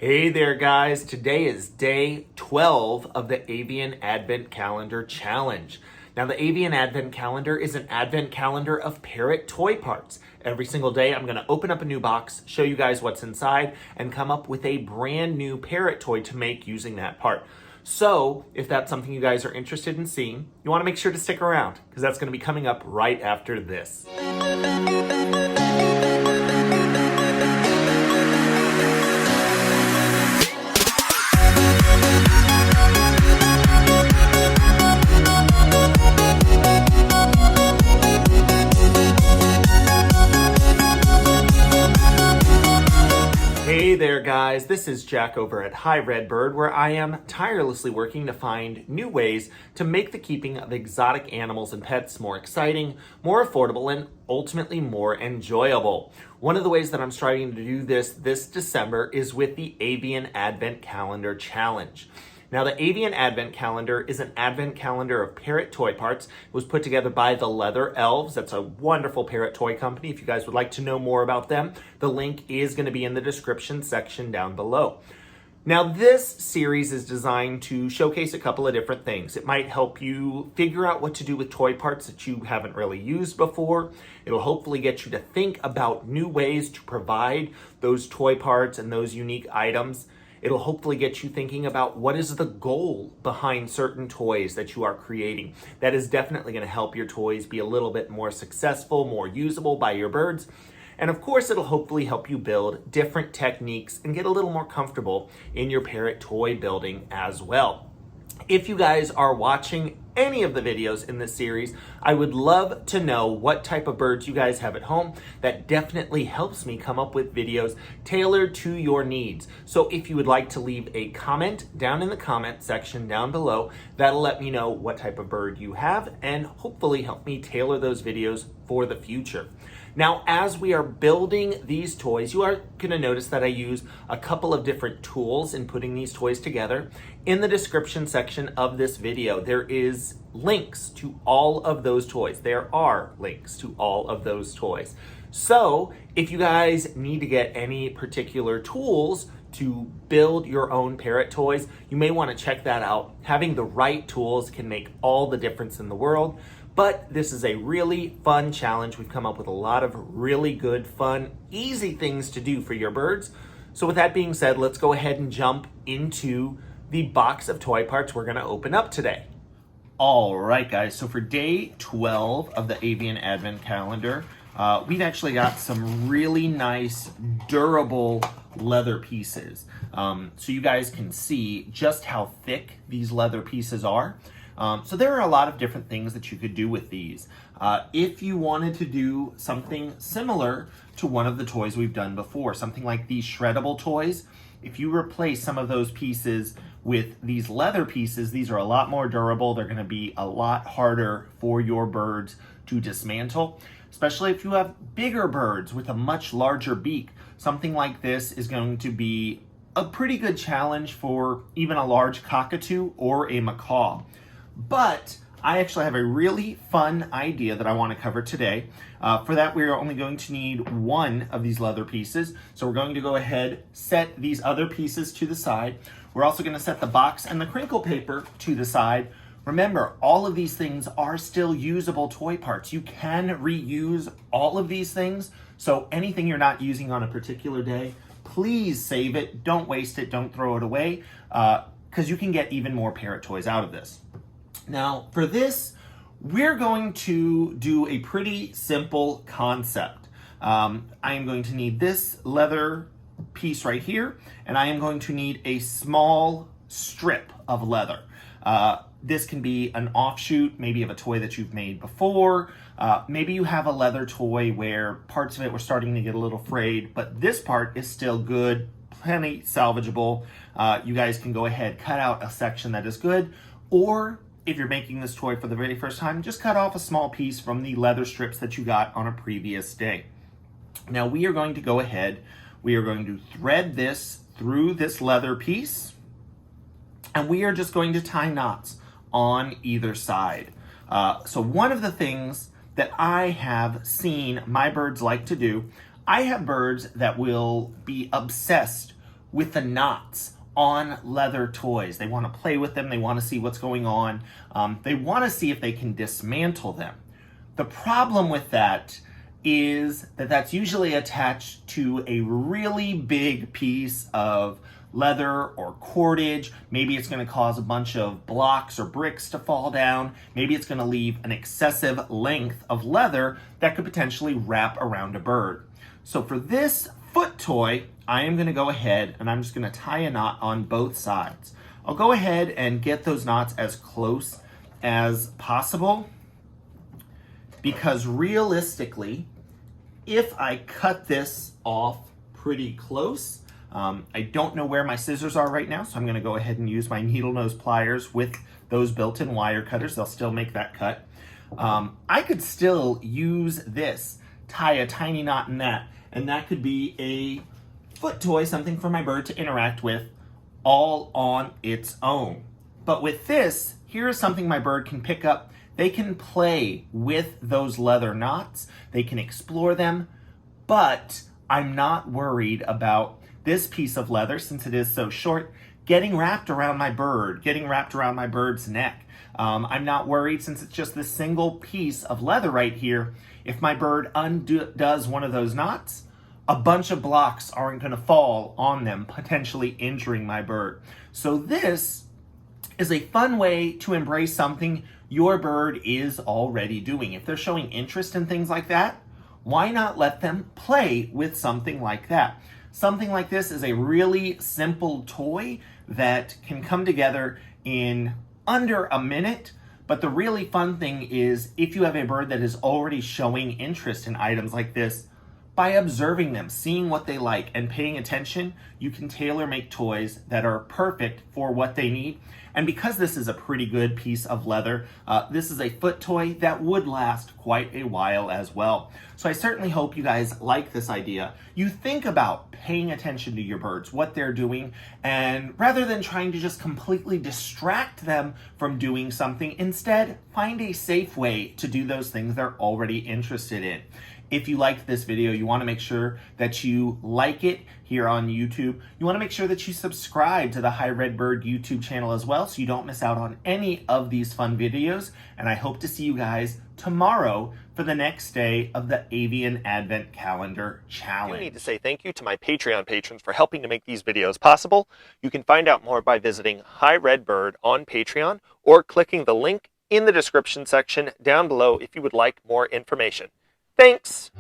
Hey there guys, today is day 12 of the Avian Advent Calendar Challenge. Now the Avian Advent Calendar is an advent calendar of parrot toy parts. Every single day I'm going to open up a new box, show you guys what's inside, and come up with a brand new parrot toy to make using that part. So if that's something you guys are interested in seeing, you want to make sure to stick around because that's going to be coming up right after this. Hey there guys, this is Jack over at Hi Redbird, where I am tirelessly working to find new ways to make the keeping of exotic animals and pets more exciting, more affordable, and ultimately more enjoyable. One of the ways that I'm striving to do this December is with the Avian Advent Calendar Challenge. Now, the Avian Advent Calendar is an advent calendar of parrot toy parts. It was put together by the Leather Elves. That's a wonderful parrot toy company. If you guys would like to know more about them, the link is going to be in the description section down below. Now, this series is designed to showcase a couple of different things. It might help you figure out what to do with toy parts that you haven't really used before. It'll hopefully get you to think about new ways to provide those toy parts and those unique items. It'll hopefully get you thinking about what is the goal behind certain toys that you are creating. That is definitely going to help your toys be a little bit more successful, more usable by your birds. And of course, it'll hopefully help you build different techniques and get a little more comfortable in your parrot toy building as well. If you guys are watching any of the videos in this series, I would love to know what type of birds you guys have at home. That definitely helps me come up with videos tailored to your needs. So if you would like to leave a comment down in the comment section down below, that'll let me know what type of bird you have and hopefully help me tailor those videos for the future. Now, as we are building these toys, you are going to notice that I use a couple of different tools in putting these toys together. In the description section of this video, there is links to all of those toys. There are links to all of those toys. So if you guys need to get any particular tools to build your own parrot toys, you may want to check that out. Having the right tools can make all the difference in the world. But this is a really fun challenge. We've come up with a lot of really good, fun, easy things to do for your birds. So with that being said, let's go ahead and jump into the box of toy parts we're going to open up today. All right, guys. So for day 12 of the Avian Advent Calendar, we've actually got some really nice, durable leather pieces. So you guys can see just how thick these leather pieces are. So there are a lot of different things that you could do with these. If you wanted to do something similar to one of the toys we've done before, something like these shreddable toys, if you replace some of those pieces with these leather pieces, these are a lot more durable. They're going to be a lot harder for your birds to dismantle, especially if you have bigger birds with a much larger beak. Something like this is going to be a pretty good challenge for even a large cockatoo or a macaw. But I actually have a really fun idea that I want to cover today. For that, we're only going to need one of these leather pieces. So we're going to go ahead, set these other pieces to the side. We're also going to set the box and the crinkle paper to the side. Remember, all of these things are still usable toy parts. You can reuse all of these things. So anything you're not using on a particular day, please save it. Don't waste it. Don't throw it away, because you can get even more parrot toys out of this. Now, for this, we're going to do a pretty simple concept. I am going to need this leather piece right here, and I am going to need a small strip of leather. This can be an offshoot, maybe of a toy that you've made before. Maybe you have a leather toy where parts of it were starting to get a little frayed, but this part is still good, plenty salvageable. You guys can go ahead, cut out a section that is good, or if you're making this toy for the very first time, just cut off a small piece from the leather strips that you got on a previous day. Now we are going to go ahead, we are going to thread this through this leather piece, and we are just going to tie knots on either side. So one of the things that I have seen my birds like to do, I have birds that will be obsessed with the knots on leather toys. They want to play with them. They want to see what's going on. They want to see if they can dismantle them. The problem with that is that that's usually attached to a really big piece of leather or cordage. Maybe it's going to cause a bunch of blocks or bricks to fall down. Maybe it's going to leave an excessive length of leather that could potentially wrap around a bird. So for this foot toy, I am going to go ahead and I'm just going to tie a knot on both sides. I'll go ahead and get those knots as close as possible, because realistically, if I cut this off pretty close, I don't know where my scissors are right now, so I'm going to go ahead and use my needle nose pliers with those built-in wire cutters. They'll still make that cut. I could still use this, tie a tiny knot in that, and that could be a foot toy, something for my bird to interact with all on its own. But with this, here is something my bird can pick up. They can play with those leather knots. They can explore them, but I'm not worried about this piece of leather, since it is so short, getting wrapped around my bird, getting wrapped around my bird's neck. I'm not worried, since it's just this single piece of leather right here. If my bird undoes one of those knots, a bunch of blocks aren't going to fall on them, potentially injuring my bird. So this is a fun way to embrace something your bird is already doing. If they're showing interest in things like that, why not let them play with something like that? Something like this is a really simple toy that can come together in under a minute. But the really fun thing is, if you have a bird that is already showing interest in items like this, by observing them, seeing what they like, and paying attention, you can tailor make toys that are perfect for what they need. And because this is a pretty good piece of leather, this is a foot toy that would last quite a while as well. So I certainly hope you guys like this idea. You think about paying attention to your birds, what they're doing, and rather than trying to just completely distract them from doing something, instead find a safe way to do those things they're already interested in. If you liked this video, you want to make sure that you like it here on YouTube. You want to make sure that you subscribe to the Hi Redbird YouTube channel as well, so you don't miss out on any of these fun videos. And I hope to see you guys tomorrow for the next day of the Avian Advent Calendar Challenge. I need to say thank you to my Patreon patrons for helping to make these videos possible. You can find out more by visiting Hi Redbird on Patreon or clicking the link in the description section down below if you would like more information. Thanks!